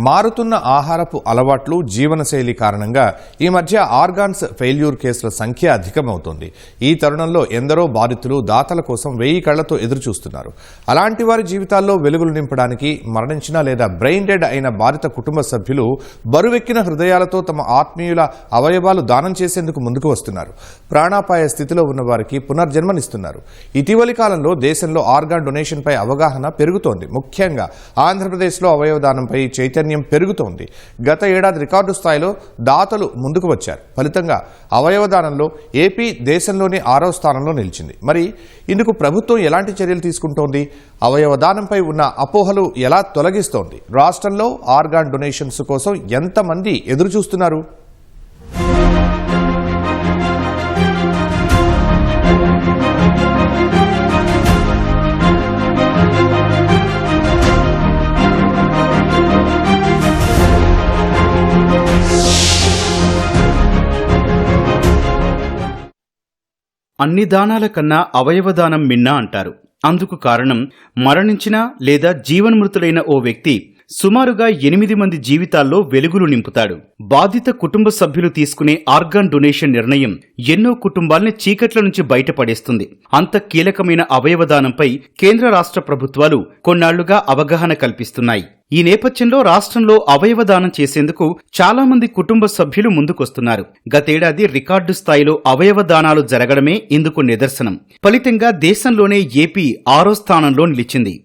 మారుతున్న ఆహారపు అలవాట్లు జీవనశైలి కారణంగా ఈ మధ్య ఆర్గాన్స్ ఫెయిల్యూర్ కేసుల సంఖ్య అధికమవుతోంది. ఈ తరుణంలో ఎందరో బాధితులు దాతల కోసం 1000 కళ్లతో ఎదురుచూస్తున్నారు. అలాంటి వారి జీవితాల్లో వెలుగులు నింపడానికి మరణించిన లేదా బ్రెయిన్ డెడ్ అయిన బాధిత కుటుంబ సభ్యులు బరువెక్కిన హృదయాలతో తమ ఆత్మీయుల అవయవాలు దానం చేసేందుకు ముందుకు వస్తున్నారు. ప్రాణాపాయ స్థితిలో ఉన్న వారికి పునర్జన్మనిస్తున్నారు. ఇటీవలి కాలంలో దేశంలో ఆర్గాన్ డొనేషన్పై అవగాహన పెరుగుతోంది. ముఖ్యంగా ఆంధ్రప్రదేశ్లో అవయవదానంపై చైతన్యం పెరుగుతోంది. గత ఏడాది రికార్డు స్థాయిలో దాతలు ముందుకు వచ్చారు. ఫలితంగా అవయవదానంలో ఏపీ దేశంలోనే 6వ స్థానంలో నిలిచింది. మరి ఇందుకు ప్రభుత్వం ఎలాంటి చర్యలు తీసుకుంటోంది? అవయవదానంపై ఉన్న అపోహలు ఎలా తొలగిస్తోంది? రాష్ట్రంలో ఆర్గాన్ డొనేషన్స్ కోసం ఎంతమంది ఎదురు చూస్తున్నారు? అన్ని దానాల కన్నా అవయవదానం మిన్నా అంటారు. అందుకు కారణం మరణించిన లేదా జీవన్మృతులైన ఓ వ్యక్తి సుమారుగా 8 మంది జీవితాల్లో వెలుగులు నింపుతాడు. బాధిత కుటుంబ సభ్యులు తీసుకునే ఆర్గాన్ డొనేషన్ నిర్ణయం ఎన్నో కుటుంబాల్ని చీకట్ల నుంచి బయటపడేస్తుంది. అంత కీలకమైన అవయవదానంపై కేంద్ర రాష్ట్ర ప్రభుత్వాలు కొన్నాళ్లుగా అవగాహన కల్పిస్తున్నాయి. ఈ నేపథ్యంలో రాష్ట్రంలో అవయవదానం చేసేందుకు చాలా మంది కుటుంబ సభ్యులు ముందుకొస్తున్నారు. గతేడాది రికార్డు స్థాయిలో అవయవదానాలు జరగడమే ఇందుకు నిదర్శనం. ఫలితంగా దేశంలోనే ఏపీ 6వ స్థానంలో నిలిచింది.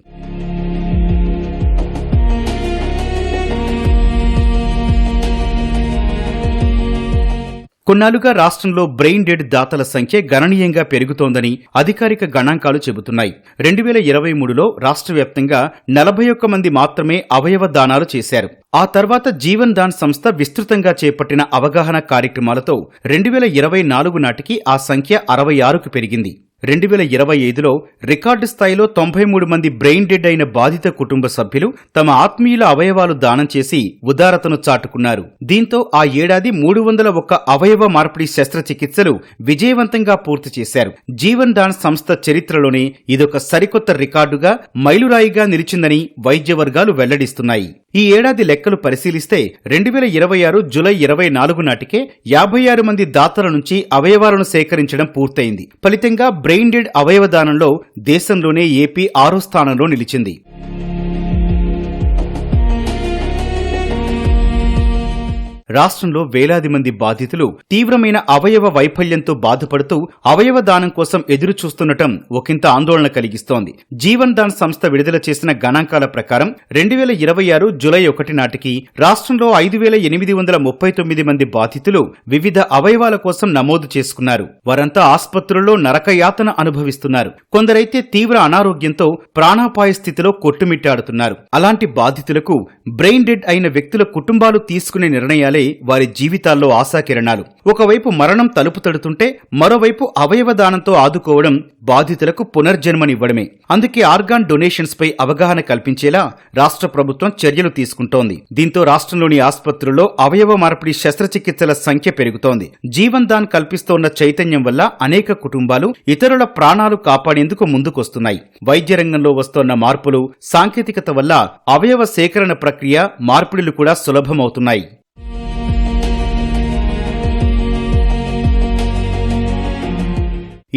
కొన్నాళ్లుగా రాష్ట్రంలో బ్రెయిన్ డెడ్ దాతల సంఖ్య గణనీయంగా పెరుగుతోందని అధికారిక గణాంకాలు చెబుతున్నాయి. 2023లో రాష్ట్ర వ్యాప్తంగా 41 మంది మాత్రమే అవయవ దానాలు చేశారు. ఆ తర్వాత జీవన్ దాన్ సంస్థ విస్తృతంగా చేపట్టిన అవగాహన కార్యక్రమాలతో 2024 నాటికి ఆ సంఖ్య 66కు పెరిగింది. 2025లో రికార్డు స్థాయిలో 93 మంది బ్రెయిన్ డెడ్ అయిన బాధిత కుటుంబ సభ్యులు తమ ఆత్మీయుల అవయవాలు దానం చేసి ఉదారతను చాటుకున్నారు. దీంతో ఆ ఏడాది 301 అవయవ మార్పిడి శస్త్రచికిత్సలు విజయవంతంగా పూర్తి చేశారు. జీవన్ దాన్ సంస్థ చరిత్రలోనే ఇదొక సరికొత్త రికార్డుగా మైలురాయిగా నిలిచిందని వైద్య వర్గాలు వెల్లడిస్తున్నాయి. ఈ ఏడాది లెక్కలు పరిశీలిస్తే 2026 జూలై 24 నాటికే 56 మంది దాతల నుంచి అవయవాలను సేకరించడం పూర్తయింది. ఫలితంగా బ్రెయిన్ డెడ్ అవయవదానంలో దేశంలోనే ఏపీ 6వ స్థానంలో నిలిచింది. రాష్ట్రంలో వేలాది మంది బాధితులు తీవ్రమైన అవయవ వైఫల్యంతో బాధపడుతూ అవయవ దానం కోసం ఎదురు చూస్తుండటం ఒకంత ఆందోళన కలిగిస్తోంది. జీవన్ దాన్ సంస్థ విడుదల చేసిన గణాంకాల ప్రకారం 2026 జూలై 1 నాటికి రాష్ట్రంలో 5839 మంది బాధితులు వివిధ అవయవాల కోసం నమోదు చేసుకున్నారు. వారంతా ఆస్పత్రుల్లో నరకయాతన అనుభవిస్తున్నారు. కొందరైతే తీవ్ర అనారోగ్యంతో ప్రాణాపాయ స్థితిలో కొట్టుమిట్టాడుతున్నారు. అలాంటి బాధితులకు బ్రెయిన్ డెడ్ అయిన వ్యక్తుల కుటుంబాలు తీసుకునే నిర్ణయాలే వారి జీవితాల్లో ఆశాకిరణాలు. ఒకవైపు మరణం తలుపు తడుతుంటే మరోవైపు అవయవదానంతో ఆదుకోవడం బాధితులకు పునర్జన్మనివ్వడమే. అందుకే ఆర్గాన్ డొనేషన్స్ పై అవగాహన కల్పించేలా రాష్ట్ర ప్రభుత్వం చర్యలు తీసుకుంటోంది. దీంతో రాష్ట్రంలోని ఆస్పత్రుల్లో అవయవ మార్పిడి శస్త్రచికిత్సల సంఖ్య పెరుగుతోంది. జీవన్ దాన్ కల్పిస్తోన్న చైతన్యం వల్ల అనేక కుటుంబాలు ఇతరుల ప్రాణాలు కాపాడేందుకు ముందుకొస్తున్నాయి. వైద్య రంగంలో వస్తోన్న మార్పులు, సాంకేతికత వల్ల అవయవ సేకరణ ప్రక్రియ, మార్పిడులు కూడా సులభమవుతున్నాయి.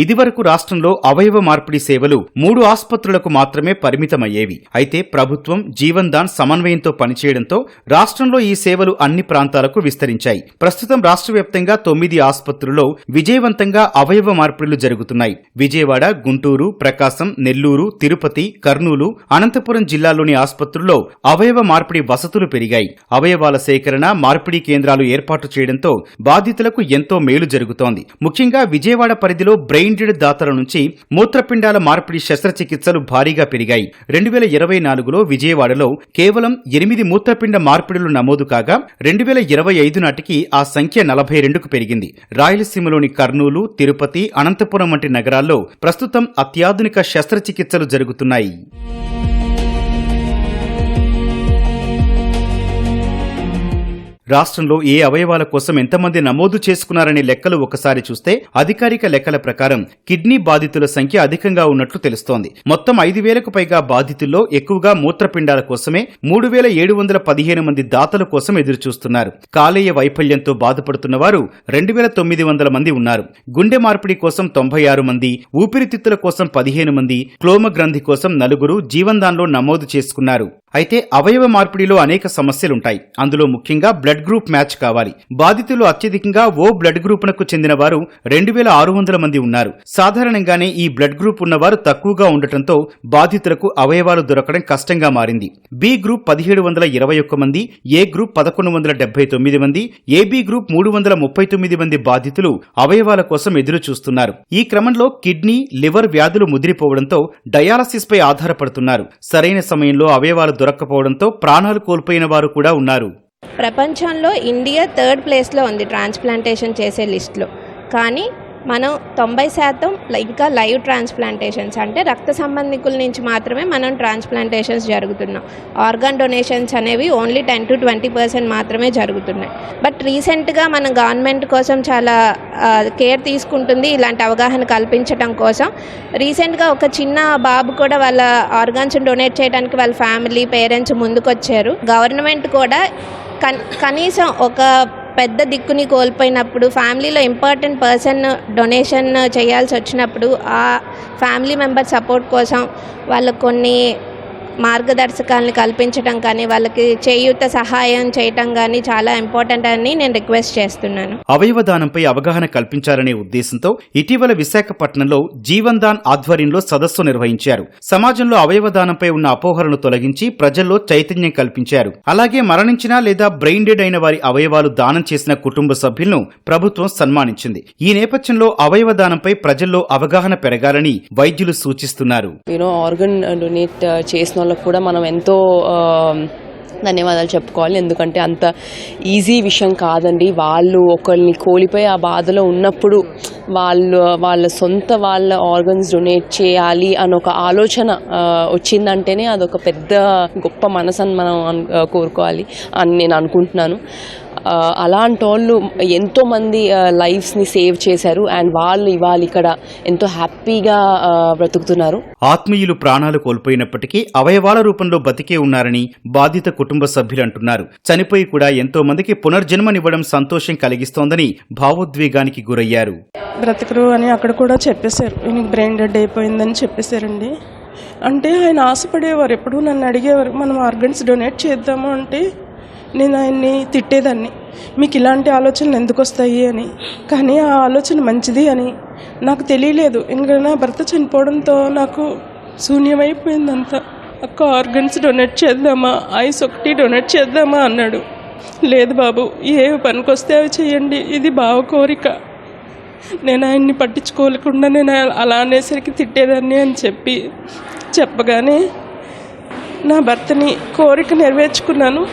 ఇదివరకు రాష్ట్రంలో అవయవ మార్పిడి సేవలు 3 ఆస్పత్రులకు మాత్రమే పరిమితమయ్యేవి. అయితే ప్రభుత్వం జీవన్ దాన్ సమన్వయంతో పనిచేయడంతో రాష్ట్రంలో ఈ సేవలు అన్ని ప్రాంతాలకు విస్తరించాయి. ప్రస్తుతం రాష్ట్ర వ్యాప్తంగా 9 ఆస్పత్రుల్లో విజయవంతంగా అవయవ మార్పిడులు జరుగుతున్నాయి. విజయవాడ, గుంటూరు, ప్రకాశం, నెల్లూరు, తిరుపతి, కర్నూలు, అనంతపురం జిల్లాల్లోని ఆస్పత్రుల్లో అవయవ మార్పిడి వసతులు పెరిగాయి. అవయవాల సేకరణ, మార్పిడి కేంద్రాలు ఏర్పాటు చేయడంతో బాధితులకు ఎంతో మేలు జరుగుతోంది. ముఖ్యంగా విజయవాడ పరిధిలో బ్రెయిన్ డెడ్ దాతల నుంచి మూత్రపిండాల మార్పిడి శస్త్రచికిత్సలు భారీగా పెరిగాయి. 2024లో విజయవాడలో కేవలం 8 మూత్రపిండ మార్పిడులు నమోదు కాగా 2025 నాటికి ఆ సంఖ్య 42కు పెరిగింది. రాయలసీమలోని కర్నూలు, తిరుపతి, అనంతపురం వంటి నగరాల్లో ప్రస్తుతం అత్యాధునిక శస్త్రచికిత్సలు జరుగుతున్నాయి. రాష్ట్రంలో ఏ అవయవాల కోసం ఎంతమంది నమోదు చేసుకున్నారనే లెక్కలు ఒకసారి చూస్తే అధికారిక లెక్కల ప్రకారం కిడ్నీ బాధితుల సంఖ్య అధికంగా ఉన్నట్లు తెలుస్తోంది. మొత్తం 5,000కు పైగా బాధితుల్లో ఎక్కువగా మూత్రపిండాల కోసమే 3,715 మంది దాతల కోసం ఎదురుచూస్తున్నారు. కాలేయ వైఫల్యంతో బాధపడుతున్న వారు 2,900 మంది ఉన్నారు. గుండె మార్పిడి కోసం 96 మంది, ఊపిరితిత్తుల కోసం 15 మంది, క్లోమ గ్రంథి కోసం 4 జీవన్ దాన్లో నమోదు చేసుకున్నారు. అయితే అవయవ మార్పిడిలో అనేక సమస్యలుంటాయి. అందులో ముఖ్యంగా బ్లడ్ గ్రూప్ మ్యాచ్ కావాలి. బాధితులు అత్యధికంగా ఓ బ్లడ్ గ్రూపునకు చెందిన వారు 2,600 మంది ఉన్నారు. సాధారణంగానే ఈ బ్లడ్ గ్రూప్ ఉన్నవారు తక్కువగా ఉండటంతో బాధితులకు అవయవాలు దొరకడం కష్టంగా మారింది. బి గ్రూప్ 1,721 మంది, ఏ గ్రూప్ 1,179 మంది, ఏబీ గ్రూప్ 339 మంది బాధితులు అవయవాల కోసం ఎదురు చూస్తున్నారు. ఈ క్రమంలో కిడ్నీ, లివర్ వ్యాధులు ముదిరిపోవడంతో డయాలసిస్ పై ఆధారపడుతున్నారు. సరైన సమయంలో అవయవాలు దొరక్కపోవడంతో ప్రాణాలు కోల్పోయిన వారు కూడా ఉన్నారు. ప్రపంచంలో ఇండియా 3rd ప్లేస్లో ఉంది ట్రాన్స్ప్లాంటేషన్ చేసే లిస్టులో. కానీ మనం 90% ఇంకా లైవ్ ట్రాన్స్ప్లాంటేషన్స్, అంటే రక్త సంబంధికుల నుంచి మాత్రమే మనం ట్రాన్స్ప్లాంటేషన్స్ జరుగుతున్నాం. ఆర్గాన్ డొనేషన్స్ అనేవి ఓన్లీ 10 to 20% మాత్రమే జరుగుతున్నాయి. బట్ రీసెంట్గా మన గవర్నమెంట్ కోసం చాలా కేర్ తీసుకుంటుంది ఇలాంటి అవగాహన కల్పించడం కోసం. రీసెంట్గా ఒక చిన్న బాబు కూడా వాళ్ళ ఆర్గాన్స్ డొనేట్ చేయడానికి వాళ్ళ ఫ్యామిలీ పేరెంట్స్ ముందుకొచ్చారు. గవర్నమెంట్ కూడా కనీసం ఒక పెద్ద దిక్కుని కోల్పోయినప్పుడు, ఫ్యామిలీలో ఇంపార్టెంట్ పర్సన్ డొనేషన్ చేయాల్సి వచ్చినప్పుడు ఆ ఫ్యామిలీ మెంబర్ సపోర్ట్ కోసం వాళ్ళకు కొన్ని మార్గదర్శకాలను కల్పించడం కానీ, వాళ్ళకి చేయూత సహాయం చేయటం కానీ చాలా ఇంపార్టెంట్ అని నేను రిక్వెస్ట్ చేస్తున్నాను. అవయవదానంపై అవగాహన కల్పించాలనే ఉద్దేశంతో ఇటీవల విశాఖపట్నంలో జీవన్ దాన్ ఆధ్వర్యంలో సదస్సు నిర్వహించారు. సమాజంలో అవయవదానంపై ఉన్న అపోహలను తొలగించి ప్రజల్లో చైతన్యం కల్పించారు. అలాగే మరణించిన లేదా బ్రెయిన్ డెడ్ అయిన వారి అవయవాలు దానం చేసిన కుటుంబ సభ్యులను ప్రభుత్వం సన్మానించింది. ఈ నేపథ్యంలో అవయవదానంపై ప్రజల్లో అవగాహన పెరగాలని వైద్యులు సూచిస్తున్నారు. ఆర్గన్ డొనేట్ చేసిన వాళ్ళకు కూడా మనం ఎంతో ధన్యవాదాలు చెప్పుకోవాలి. ఎందుకంటే అంత ఈజీ విషయం కాదండి. వాళ్ళు ఒకరిని కోల్పోయి ఆ బాధలో ఉన్నప్పుడు వాళ్ళ ఆర్గన్స్ డొనేట్ చేయాలి అని ఒక ఆలోచన వచ్చిందంటేనే అదొక పెద్ద గొప్ప మనసుని మనం కోరుకోవాలి అని నేను అనుకుంటున్నాను. అలాంటి వాళ్ళు ఎంతోమంది లైఫ్స్ని సేవ్ చేశారు అండ్ వాళ్ళు ఇవాళ ఇక్కడ ఎంతో హ్యాపీగా బ్రతుకుతున్నారు. ఆత్మీయులు ప్రాణాలు కోల్పోయినప్పటికీ అవయవాల రూపంలో బతికే ఉన్నారని బాధిత కుటుంబ సభ్యులు అంటున్నారు. చనిపోయి కూడా ఎంతో మందికి పునర్జన్మనివ్వడం సంతోషం కలిగిస్తోందని భావోద్వేగానికి గురయ్యారు. బ్రతకరు అని అక్కడ కూడా చెప్పేశారు. ఈయనకి బ్రెయిన్ డెడ్ అయిపోయిందని చెప్పేశారండి. అంటే ఆయన ఆశపడేవారు, ఎప్పుడు నన్ను అడిగేవారు మనం ఆర్గన్స్ డొనేట్ చేద్దాము అంటే నేను ఆయన్ని తిట్టేదాన్ని, మీకు ఇలాంటి ఆలోచనలు ఎందుకు వస్తాయి అని. కానీ ఆ ఆలోచన మంచిది అని నాకు తెలియలేదు. ఇంకా నా భర్త చనిపోవడంతో నాకు శూన్యమైపోయిందంతా. అక్క ఆర్గన్స్ డొనేట్ చేద్దామా, ఐస్ ఒకటి డొనేట్ చేద్దామా అన్నాడు. లేదు బాబు, ఏ పనికొస్తే అవి చేయండి, ఇది బావ కోరిక. నేను ఆయన్ని పట్టించుకోలేకుండా నేను అలా అనేసరికి తిట్టేదాన్ని అని చెప్పగానే నా భర్తని కోరిక నెరవేర్చుకున్నాను.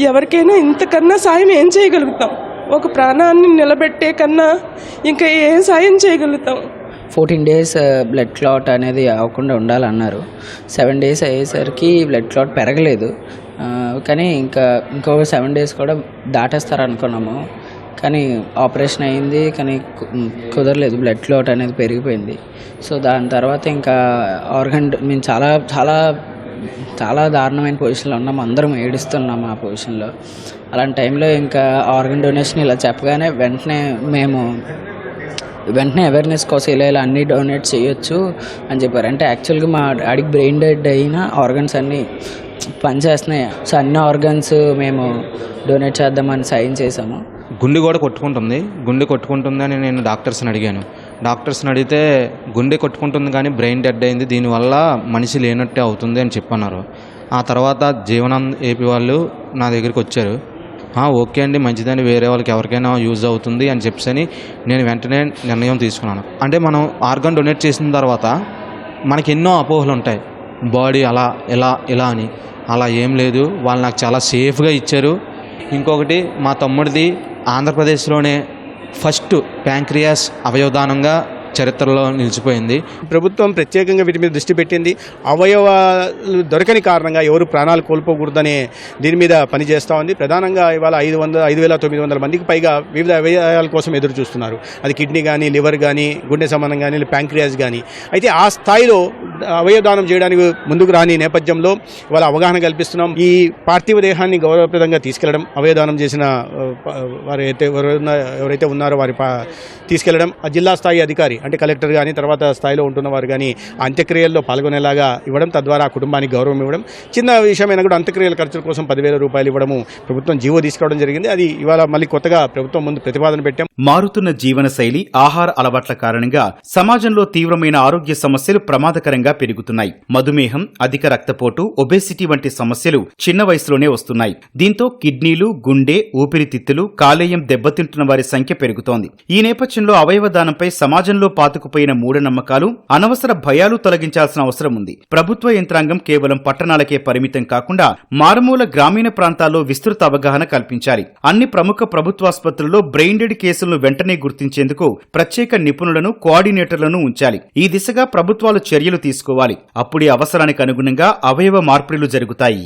ఎవరికైనా ఇంతకన్నా సాయం ఏం చేయగలుగుతాం? ఒక ప్రాణాన్ని నిలబెట్టే కన్నా ఇంకా ఏం సాయం చేయగలుగుతాం? 14 days బ్లడ్ క్లాట్ అనేది అవ్వకుండా ఉండాలన్నారు. 7 days అయ్యేసరికి బ్లడ్ క్లాట్ పెరగలేదు. కానీ ఇంకో 7 days కూడా దాటేస్తారు అనుకున్నాము. కానీ ఆపరేషన్ అయింది, కానీ కుదరలేదు. బ్లడ్ క్లాట్ అనేది పెరిగిపోయింది. సో దాని తర్వాత ఇంకా ఆర్గన్ మేము చాలా చాలా చాలా దారుణమైన పొజిషన్లో ఉన్నాము. అందరం ఏడుస్తున్నాము ఆ పొజిషన్లో. అలాంటి టైంలో ఇంకా ఆర్గన్ డొనేషన్ ఇలా చెప్పగానే వెంటనే అవేర్నెస్ కోసం ఇలా అన్నీ డొనేట్ చేయొచ్చు అని చెప్పారు. అంటే యాక్చువల్గా మా డాడీకి బ్రెయిన్ డెడ్ అయిన ఆర్గన్స్ అన్నీ పనిచేస్తున్నాయి. సో అన్ని ఆర్గన్స్ మేము డొనేట్ చేద్దామని సైన్ చేసాము. గుండె కూడా కొట్టుకుంటుంది అని నేను డాక్టర్స్ని అడిగాను. డాక్టర్స్ని అడిగితే గుండె కొట్టుకుంటుంది కానీ బ్రెయిన్ డెడ్ అయింది, దీనివల్ల మనిషి లేనట్టే అవుతుంది అని చెప్పన్నారు. ఆ తర్వాత జీవనానంద్ ఏపీ వాళ్ళు నా దగ్గరికి వచ్చారు. ఓకే అండి, మంచిదని, వేరే వాళ్ళకి ఎవరికైనా యూజ్ అవుతుంది అని చెప్పని నేను వెంటనే నిర్ణయం తీసుకున్నాను. అంటే మనం ఆర్గన్ డొనేట్ చేసిన తర్వాత మనకి ఎన్నో అపోహలు ఉంటాయి, బాడీ అలా ఇలా అని. అలా ఏం లేదు, వాళ్ళు నాకు చాలా సేఫ్గా ఇచ్చారు. ఇంకొకటి, మా తమ్ముడిది ఆంధ్రప్రదేశ్లోనే ఫస్ట్ ప్యాంక్రియాస్ అవయవదానంగా చరిత్రలో నిలిచిపోయింది. ప్రభుత్వం ప్రత్యేకంగా వీటి మీద దృష్టి పెట్టింది. అవయవాలు దొరకని కారణంగా ఎవరు ప్రాణాలు కోల్పోకూడదనే దీని మీద పనిచేస్తూ ఉంది. ప్రధానంగా ఇవాళ 5,900 మందికి పైగా వివిధ అవయవాల కోసం ఎదురు చూస్తున్నారు. అది కిడ్నీ కానీ, లివర్ కానీ, గుండె సంబంధం కానీ, ప్యాంక్రియాస్ కానీ. అయితే ఆ స్థాయిలో అవయవదానం చేయడానికి ముందుకు రాని నేపథ్యంలో ఇవాళ అవగాహన కల్పిస్తున్నాం. ఈ పార్థివ దేహాన్ని గౌరవప్రదంగా తీసుకెళ్లడం, అవయవదానం చేసిన వారు ఎవరైతే ఉన్నారో వారి తీసుకెళ్లడం, ఆ జిల్లా స్థాయి అధికారి అంటే కలెక్టర్ కానీ తర్వాత స్థాయిలో ఉంటున్న వారు కానీ అంత్యక్రియల్లో పాల్గొనేలాగా ఇవ్వడం, తద్వారా ఆ కుటుంబానికి గౌరవం ఇవ్వడం. చిన్న విషయమైనా కూడా అంత్యక్రియల ఖర్చుల కోసం 10,000 రూపాయలు ఇవ్వడము ప్రభుత్వం జీవో తీసుకోవడం జరిగింది. అది ఇవాళ మళ్ళీ కొత్తగా ప్రభుత్వం ముందు ప్రతిపాదన పెట్టాం. మారుతున్న జీవన శైలి, ఆహార అలవాట్ల కారణంగా సమాజంలో తీవ్రమైన ఆరోగ్య సమస్యలు ప్రమాదకరంగా పెరుగుతున్నాయి. మధుమేహం, అధిక రక్తపోటు, ఒబేసిటీ వంటి సమస్యలు చిన్న వయసులోనే వస్తున్నాయి. దీంతో కిడ్నీలు, గుండె, ఊపిరితిత్తులు, కాలేయం దెబ్బతింటున్న వారి సంఖ్య పెరుగుతోంది. ఈ నేపథ్యంలో అవయవదానంపై సమాజంలో పాతుకుపోయిన మూఢనమ్మకాలు, అనవసర భయాలు తొలగించాల్సిన అవసరం ఉంది. ప్రభుత్వ యంత్రాంగం కేవలం పట్టణాలకే పరిమితం కాకుండా మారుమూల గ్రామీణ ప్రాంతాల్లో విస్తృత అవగాహన కల్పించాలి. అన్ని ప్రముఖ ప్రభుత్వాసుపత్రుల్లో బ్రెయిన్ డెడ్ కేసులను వెంటనే గుర్తించేందుకు ప్రత్యేక నిపుణులను, కోఆర్డినేటర్లను ఉంచాలి. ఈ దిశగా ప్రభుత్వాలు చర్యలు తీసుకోవాలి. అప్పుడే అవసరానికి అనుగుణంగా అవయవ మార్పిడులు జరుగుతాయి.